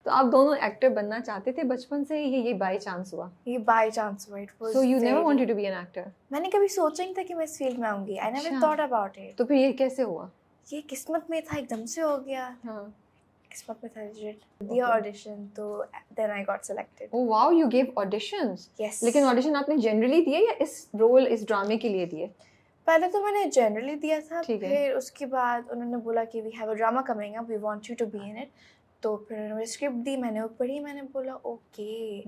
तो आप दोनों एक्टर बनना चाहते थे बचपन से, ये बाय चांस हुआ? ये बाय चांस हुआ। It was so you never wanted to be an actor? मैंने कभी सोचा नहीं था कि मैं इस फील्ड में आऊंगी। I never thought about it. तो फिर ये कैसे हुआ? ये किस्मत में था, एकदम से हो गया। हाँ, किस्मत में था। दिया ऑडिशन, तो then I got selected. Oh wow, you give auditions? Yes. लेकिन ऑडिशन आपने जनरली दिए या इस रोल, इस ड्रामे के लिए दिए? पहले तो मैंने जनरली दिया था, ठीक है। फिर उसके बाद उन्होंने बोला कि we have a drama coming up, we want you to be in it. तो फिर उन्होंने स्क्रिप्ट दी, मैंने वो पढ़ी, मैंने बोला ओके।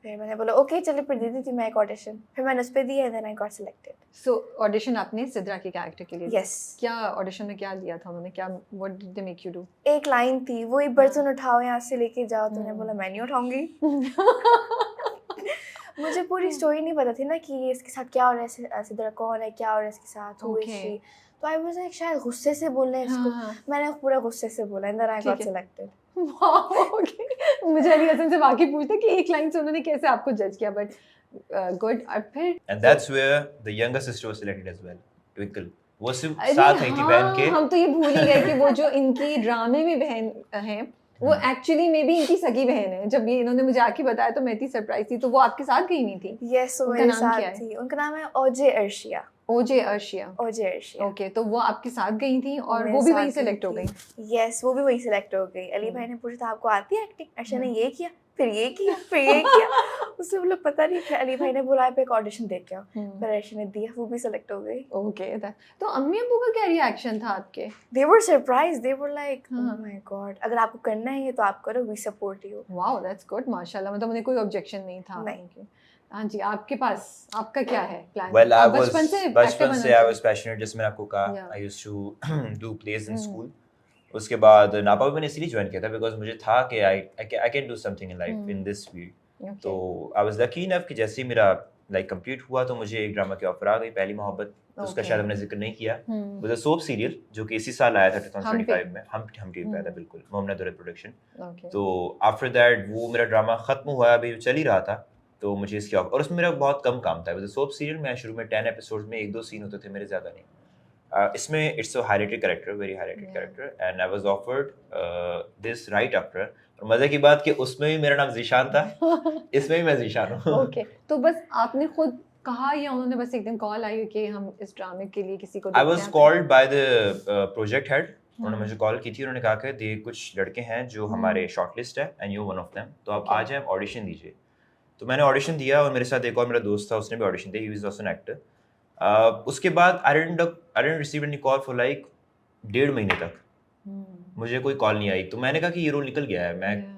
फिर मैंने बोला ओके चलो, फिर दे दी थी मैं एक ऑडिशन, फिर मैंने उस पर दिया, then I got selected. So audition आपने सिद्रा के कैरेक्टर के लिए दिया? यस। क्या ऑडिशन में क्या दिया था उन्होंने? क्या, what did they make you do? एक लाइन थी, वो एक बर्तन उठाओ यहाँ से लेके जाओ, तो मैंने बोला मैं नहीं उठाऊंगी। मुझे पूरी स्टोरी नहीं पता थी ना कि ये इसके साथ क्या हो रहा है, सिद्रा कौन है, क्या हो रहा है इसके साथ, हु इज शी। तो आई वाज लाइक शायद गुस्से से बोल रहे हैं इसको। मैंने पूरा गुस्से से बोला, and then I got selected. Okay, मुझे अली हसन से बाकी पूछता कि एक लाइन से उन्होंने कैसे आपको जज किया, बट गुड। और फिर and that's where the younger sister was selected as well, Twinkle. वो सिर्फ साथ आई थी बहन के। हम तो ये भूल ही गए कि वो जो इनकी ड्रामे में बहन है वो एक्चुअली मे बी इनकी सगी बहन है। जब ये इन्होंने मुझे आके बताया तो मैं इतनी सरप्राइज थी। तो वो आपके साथ गई नहीं थी? यस, वो मेरे साथ थी। उनका नाम है ओजे अर्शिया। ओजे अर्शिया। ओजे अर्शिया। ओके, तो वो आपके साथ गई थी और वो भी वहीं सेलेक्ट हो गई? यस, वो भी वहीं सेलेक्ट हो गई। अली भाई ने पूछा था आपको आती है एक्टिंग? अर्शिया ने ये किया, फिर ये किया, फिर ये किया। उससे वो लोग पता नहीं। फिर अली भाई ने बोला आप एक ऑडिशन दे के आओ, फिर अर्शिया ने दिया, वो भी सेलेक्ट हो गई। ओके, तो अम्मी अब्बू का क्या रिएक्शन था आपके? They were surprised, they were like oh my god, अगर आपको करना है ये तो आप करो, we support you. Wow, that's good, माशाल्लाह। मतलब उन्हें कोई ऑब्जेक्शन नहीं था? नहीं। हाँ जी, आपके पास आपका क्या है प्लान? Well, बचपन से I was passionate, जैसे मैंने आपको कहा, I used to do plays in school. उसके बाद नापा भी मैंने इसलिए ज्वाइन किया था बिकॉज मुझे था कि I can do something in life in this field. तो I was lucky enough कि जैसे ही मेरा लाइक कंप्लीट हुआ तो मुझे एक ड्रामा की ऑफर आ गई, पहली मोहब्बत। उसका शायद हमने जिक्र नहीं किया। वो अ सोप सीरियल जो कि इसी साल आया था 2025 में, हम टीवी पे आया था, बिल्कुल, मोहम्मद दुरत प्रोडक्शन। तो आफ्टर दैट वो मेरा ड्रामा खत्म हुआ, अभी चल ही रहा था, तो मुझे इसकी ऑफर, और उसमें मेरा बहुत कम काम था। वो सोप सीरियल में शुरू में 10 एपिसोड में 1-2 सीन होते थे मेरे, ज़्यादा नहीं। इसमें it's a highlighted character, very highlighted character, and I was offered this right after. और मजे की बात कि उसमें भी मेरा नाम जीशान था, इसमें भी मैं जीशान हूँ। ओके, तो बस आपने खुद कहा या उन्होंने बस एक दिन कॉल आई कि हम इस ड्रामे के लिए किसी को? I was called by the project head. उन्होंने मुझे कॉल की थी, उन्होंने कहा कि ये कुछ लड़के हैं जो हमारे शॉर्टलिस्ट है and you one of them, तो आप आ जाएं, ऑडिशन दीजिए। तो मैंने ऑडिशन दिया और मेरे साथ एक और मेरा दोस्त था, उसने भी ऑडिशन दिया, he was also an actor. उसके बाद I didn't receive any call for like 1.5 महीने तक। मुझे कोई कॉल नहीं आई। तो मैंने कहा कि ये रोल निकल गया है, मैं